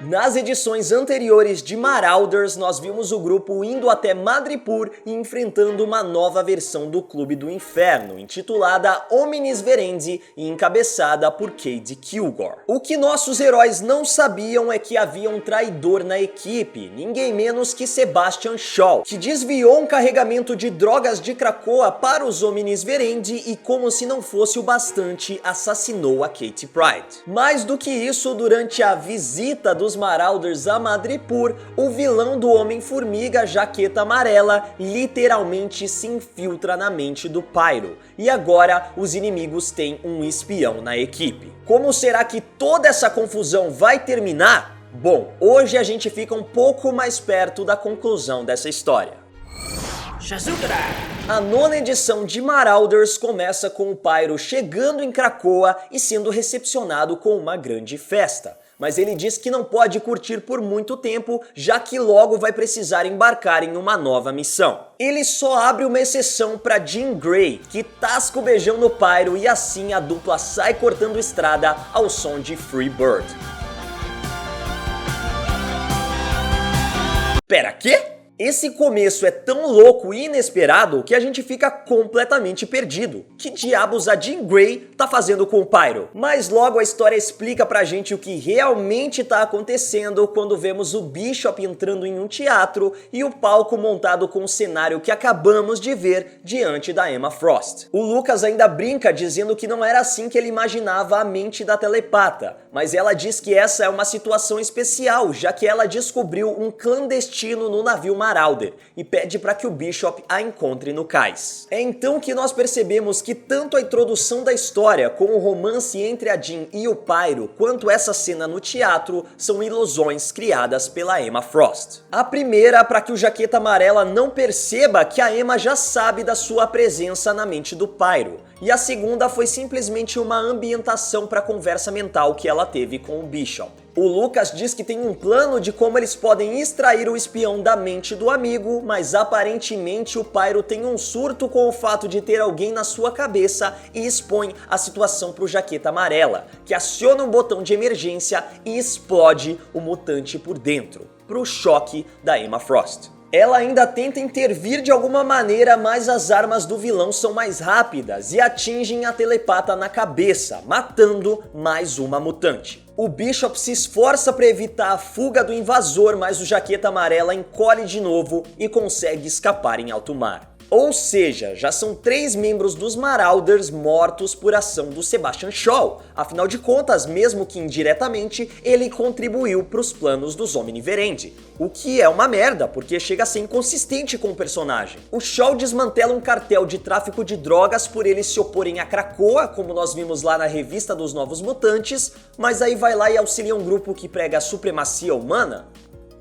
Nas edições anteriores de Marauders, nós vimos o grupo indo até Madripoor e enfrentando uma nova versão do Clube do Inferno, intitulada Omnis Verendi e encabeçada por Cade Kilgore. O que nossos heróis não sabiam é que havia um traidor na equipe, ninguém menos que Sebastian Shaw, que desviou um carregamento de drogas de Krakoa para os Omnis Verendi e, como se não fosse o bastante, assassinou a Kate Pryde. Mais do que isso, durante a visita dos Marauders a Madripoor, o vilão do Homem-Formiga, Jaqueta Amarela, literalmente se infiltra na mente do Pyro, e agora os inimigos têm um espião na equipe. Como será que toda essa confusão vai terminar? Bom, hoje a gente fica um pouco mais perto da conclusão dessa história. A nona edição de Marauders começa com o Pyro chegando em Krakoa e sendo recepcionado com uma grande festa. Mas ele diz que não pode curtir por muito tempo, já que logo vai precisar embarcar em uma nova missão. Ele só abre uma exceção para Jean Grey, que tasca o beijão no Pyro e assim a dupla sai cortando estrada ao som de Free Bird. Pera, quê? Esse começo é tão louco e inesperado que a gente fica completamente perdido. Que diabos a Jean Grey tá fazendo com o Pyro? Mas logo a história explica pra gente o que realmente tá acontecendo quando vemos o Bishop entrando em um teatro e o palco montado com o cenário que acabamos de ver diante da Emma Frost. O Lucas ainda brinca dizendo que não era assim que ele imaginava a mente da telepata, mas ela diz que essa é uma situação especial, já que ela descobriu um clandestino no navio Marauder e pede para que o Bishop a encontre no cais. É então que nós percebemos que tanto a introdução da história com o romance entre a Jean e o Pyro, quanto essa cena no teatro, são ilusões criadas pela Emma Frost. A primeira para que o Jaqueta Amarela não perceba que a Emma já sabe da sua presença na mente do Pyro, e a segunda foi simplesmente uma ambientação para a conversa mental que ela teve com o Bishop. O Lucas diz que tem um plano de como eles podem extrair o espião da mente do amigo, mas aparentemente o Pyro tem um surto com o fato de ter alguém na sua cabeça e expõe a situação para o Jaqueta Amarela, que aciona um botão de emergência e explode o mutante por dentro, para o choque da Emma Frost. Ela ainda tenta intervir de alguma maneira, mas as armas do vilão são mais rápidas e atingem a telepata na cabeça, matando mais uma mutante. O Bishop se esforça para evitar a fuga do invasor, mas o Jaqueta Amarela encolhe de novo e consegue escapar em alto mar. Ou seja, já são 3 membros dos Marauders mortos por ação do Sebastian Shaw. Afinal de contas, mesmo que indiretamente, ele contribuiu para os planos dos Omni Verendi. O que é uma merda, porque chega a ser inconsistente com o personagem. O Shaw desmantela um cartel de tráfico de drogas por eles se oporem a Krakoa, como nós vimos lá na revista dos Novos Mutantes, mas aí vai lá e auxilia um grupo que prega a supremacia humana?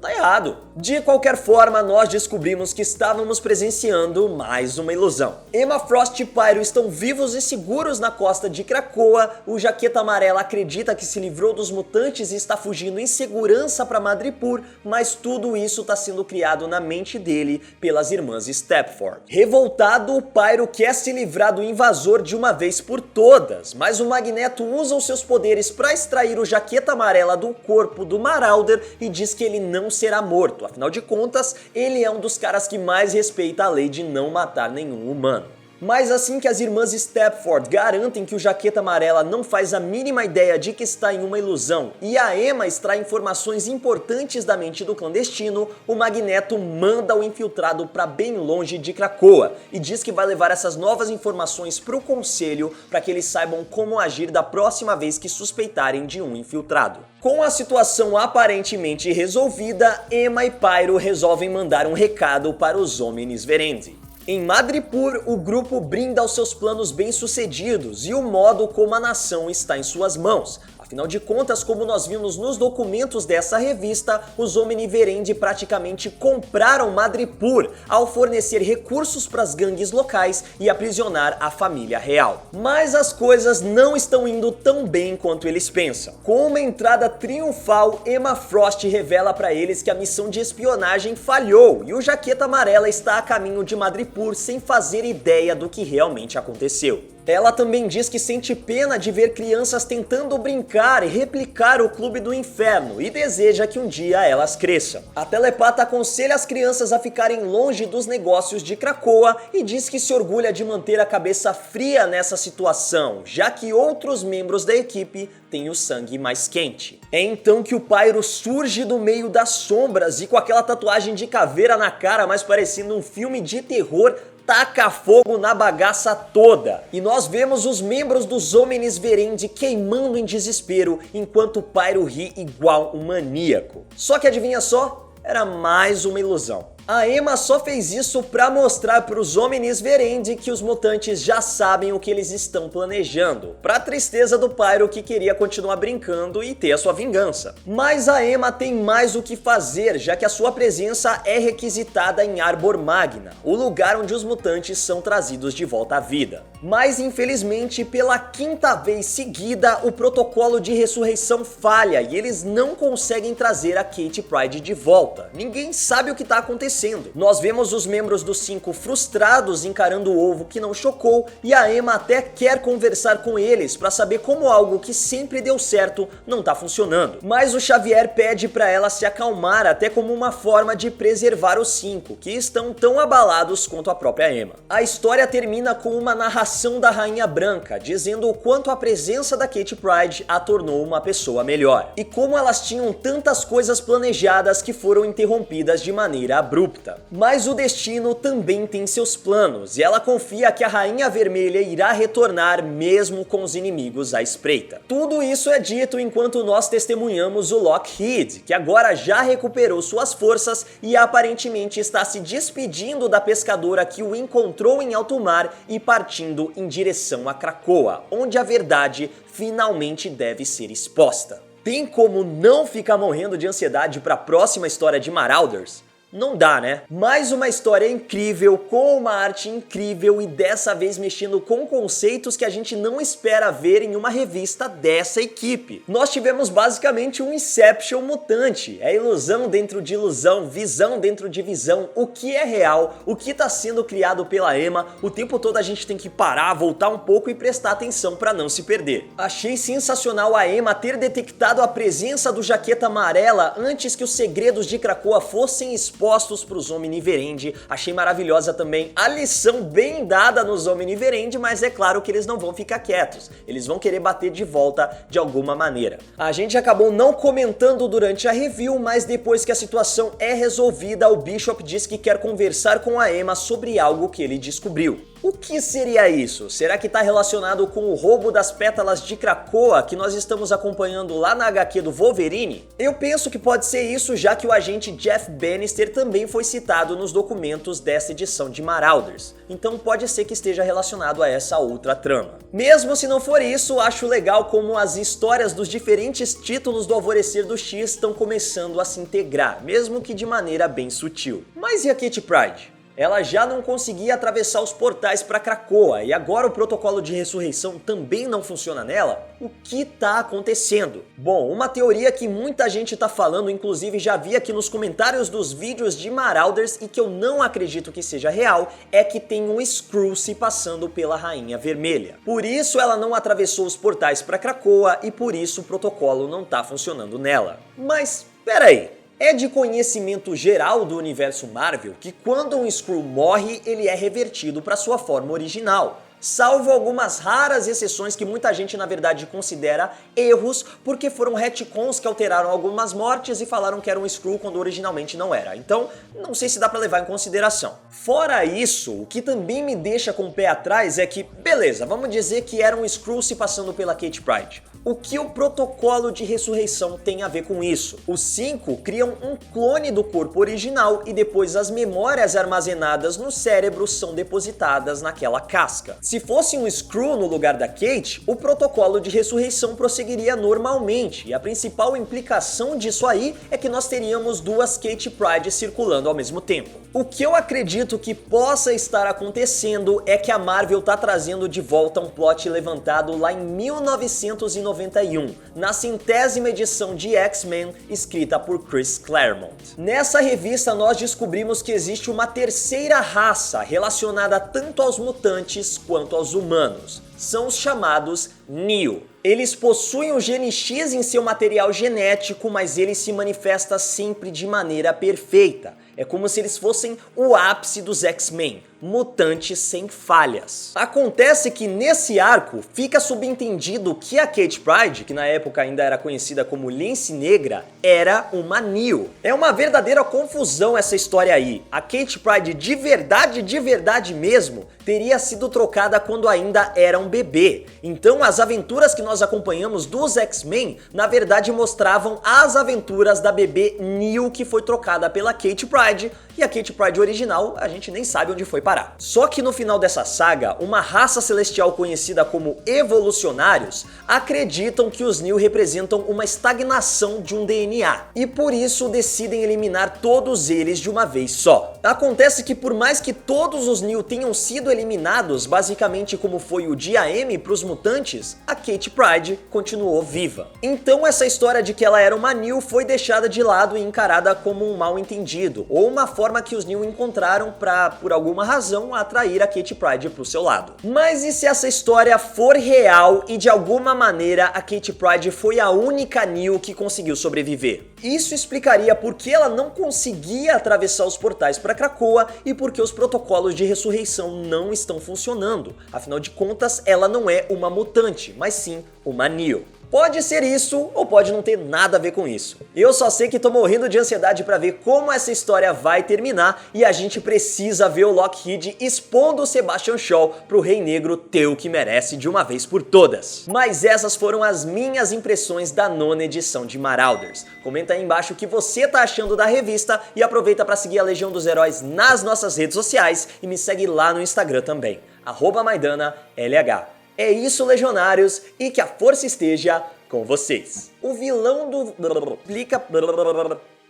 Tá errado. De qualquer forma, nós descobrimos que estávamos presenciando mais uma ilusão. Emma Frost e Pyro estão vivos e seguros na costa de Krakoa, o Jaqueta Amarela acredita que se livrou dos mutantes e está fugindo em segurança para Madripoor, mas tudo isso está sendo criado na mente dele pelas irmãs Stepford. Revoltado, o Pyro quer se livrar do invasor de uma vez por todas, mas o Magneto usa os seus poderes para extrair o Jaqueta Amarela do corpo do Marauder e diz que ele não será morto, afinal de contas, ele é um dos caras que mais respeita a lei de não matar nenhum humano. Mas assim que as irmãs Stepford garantem que o Jaqueta Amarela não faz a mínima ideia de que está em uma ilusão e a Emma extrai informações importantes da mente do clandestino, o Magneto manda o infiltrado para bem longe de Krakoa e diz que vai levar essas novas informações para o Conselho para que eles saibam como agir da próxima vez que suspeitarem de um infiltrado. Com a situação aparentemente resolvida, Emma e Pyro resolvem mandar um recado para os Omnis Verendi. Em Madripoor, o grupo brinda aos seus planos bem-sucedidos e o modo como a nação está em suas mãos. Afinal de contas, como nós vimos nos documentos dessa revista, os Omni Verendi praticamente compraram Madripoor ao fornecer recursos para as gangues locais e aprisionar a família real. Mas as coisas não estão indo tão bem quanto eles pensam. Com uma entrada triunfal, Emma Frost revela para eles que a missão de espionagem falhou e o Jaqueta Amarela está a caminho de Madripoor sem fazer ideia do que realmente aconteceu. Ela também diz que sente pena de ver crianças tentando brincar e replicar o Clube do Inferno e deseja que um dia elas cresçam. A telepata aconselha as crianças a ficarem longe dos negócios de Krakoa e diz que se orgulha de manter a cabeça fria nessa situação, já que outros membros da equipe têm o sangue mais quente. É então que o Pyro surge do meio das sombras e com aquela tatuagem de caveira na cara, mais parecendo um filme de terror, taca fogo na bagaça toda. E nós vemos os membros dos Homens Verendi queimando em desespero, enquanto o Pyro ri igual um maníaco. Só que adivinha só? Era mais uma ilusão. A Emma só fez isso pra mostrar pros Homens Verendi que os mutantes já sabem o que eles estão planejando, pra tristeza do Pyro, que queria continuar brincando e ter a sua vingança. Mas a Emma tem mais o que fazer, já que a sua presença é requisitada em Arbor Magna, o lugar onde os mutantes são trazidos de volta à vida. Mas infelizmente, pela quinta vez seguida, o protocolo de ressurreição falha e eles não conseguem trazer a Kitty Pryde de volta. Ninguém sabe o que tá acontecendo. Nós vemos os membros dos 5 frustrados encarando o ovo que não chocou e a Emma até quer conversar com eles para saber como algo que sempre deu certo não tá funcionando. Mas o Xavier pede para ela se acalmar, até como uma forma de preservar os 5, que estão tão abalados quanto a própria Emma. A história termina com uma narração da Rainha Branca, dizendo o quanto a presença da Kitty Pryde a tornou uma pessoa melhor, e como elas tinham tantas coisas planejadas que foram interrompidas de maneira abrupta. Mas o destino também tem seus planos, e ela confia que a Rainha Vermelha irá retornar mesmo com os inimigos à espreita. Tudo isso é dito enquanto nós testemunhamos o Lockheed, que agora já recuperou suas forças e aparentemente está se despedindo da pescadora que o encontrou em alto mar e partindo em direção a Krakoa, onde a verdade finalmente deve ser exposta. Tem como não ficar morrendo de ansiedade para a próxima história de Marauders? Não dá, né? Mais uma história incrível, com uma arte incrível e dessa vez mexendo com conceitos que a gente não espera ver em uma revista dessa equipe. Nós tivemos basicamente um Inception mutante. É ilusão dentro de ilusão, visão dentro de visão, o que é real, o que está sendo criado pela Emma. O tempo todo a gente tem que parar, voltar um pouco e prestar atenção para não se perder. Achei sensacional a Emma ter detectado a presença do Jaqueta Amarela antes que os segredos de Krakoa fossem expostos para os Homens Verendi. Achei maravilhosa também a lição bem dada nos Homens Verendi, mas é claro que eles não vão ficar quietos, eles vão querer bater de volta de alguma maneira. A gente acabou não comentando durante a review, mas depois que a situação é resolvida, o Bishop diz que quer conversar com a Emma sobre algo que ele descobriu. O que seria isso? Será que está relacionado com o roubo das pétalas de Krakoa que nós estamos acompanhando lá na HQ do Wolverine? Eu penso que pode ser isso, já que o agente Jeff Bannister também foi citado nos documentos dessa edição de Marauders. Então pode ser que esteja relacionado a essa outra trama. Mesmo se não for isso, acho legal como as histórias dos diferentes títulos do Alvorecer do X estão começando a se integrar, mesmo que de maneira bem sutil. Mas e a Kitty Pryde? Ela já não conseguia atravessar os portais para Krakoa e agora o protocolo de ressurreição também não funciona nela? O que tá acontecendo? Bom, uma teoria que muita gente tá falando, inclusive já vi aqui nos comentários dos vídeos de Marauders e que eu não acredito que seja real, é que tem um Skrull se passando pela Rainha Vermelha. Por isso ela não atravessou os portais para Krakoa e por isso o protocolo não tá funcionando nela. Mas, peraí. É de conhecimento geral do universo Marvel que quando um Skrull morre, ele é revertido para sua forma original. Salvo algumas raras exceções que muita gente na verdade considera erros, porque foram retcons que alteraram algumas mortes e falaram que era um Skrull quando originalmente não era. Então, não sei se dá pra levar em consideração. Fora isso, o que também me deixa com o pé atrás é que, beleza, vamos dizer que era um Skrull se passando pela Kitty Pryde. O que o protocolo de ressurreição tem a ver com isso? Os 5 criam um clone do corpo original e depois as memórias armazenadas no cérebro são depositadas naquela casca. Se fosse um Skrull no lugar da Kate, o protocolo de ressurreição prosseguiria normalmente, e a principal implicação disso aí é que nós teríamos duas Kitty Pryde circulando ao mesmo tempo. O que eu acredito que possa estar acontecendo é que a Marvel tá trazendo de volta um plot levantado lá em 1991, na 100ª edição de X-Men, escrita por Chris Claremont. Nessa revista nós descobrimos que existe uma terceira raça relacionada tanto aos mutantes quanto aos humanos. são os chamados Neo. Eles possuem o gene X em seu material genético, mas ele se manifesta sempre de maneira perfeita. É como se eles fossem o ápice dos X-Men, mutantes sem falhas. Acontece que nesse arco fica subentendido que a Kate Pryde, que na época ainda era conhecida como Lince Negra, era uma Neo. É uma verdadeira confusão essa história aí. A Kate Pryde de verdade mesmo, teria sido trocada quando ainda era um bebê. Então as aventuras que nós acompanhamos dos X-Men, na verdade mostravam as aventuras da bebê Neo que foi trocada pela Kate Pryde, e a Kate Pryde original a gente nem sabe onde foi parar. Só que no final dessa saga, uma raça celestial conhecida como evolucionários acreditam que os Neo representam uma estagnação de um DNA e por isso decidem eliminar todos eles de uma vez só. Acontece que por mais que todos os Neo tenham sido eliminados, basicamente como foi o Dia M para os mutantes, a Kate Pryde continuou viva. Então essa história de que ela era uma Neo foi deixada de lado e encarada como um mal entendido, ou uma forma que os Neo encontraram para, por alguma razão, atrair a Kate Pryde pro seu lado. Mas e se essa história for real e de alguma maneira a Kate Pryde foi a única Neo que conseguiu sobreviver? Isso explicaria por que ela não conseguia atravessar os portais para Krakoa e por que os protocolos de ressurreição não estão funcionando. Afinal de contas, ela não é uma mutante, mas sim uma Neo. Pode ser isso ou pode não ter nada a ver com isso. Eu só sei que tô morrendo de ansiedade pra ver como essa história vai terminar e a gente precisa ver o Lockheed expondo o Sebastian Shaw pro Rei Negro ter o que merece de uma vez por todas. Mas essas foram as minhas impressões da 9ª edição de Marauders. Comenta aí embaixo o que você tá achando da revista e aproveita pra seguir a Legião dos Heróis nas nossas redes sociais e me segue lá no Instagram também, @MaidannaLH. É isso, legionários, e que a força esteja com vocês. O vilão do... explica...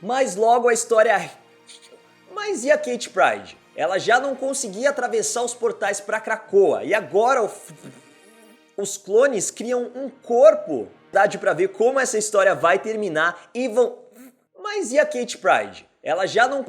Mas logo a história... Mas e a Kate Pryde? Ela já não conseguia atravessar os portais para Krakoa, e agora os clones criam um corpo. Dá pra ver como essa história vai terminar e vão... Mas e a Kate Pryde? Ela já não...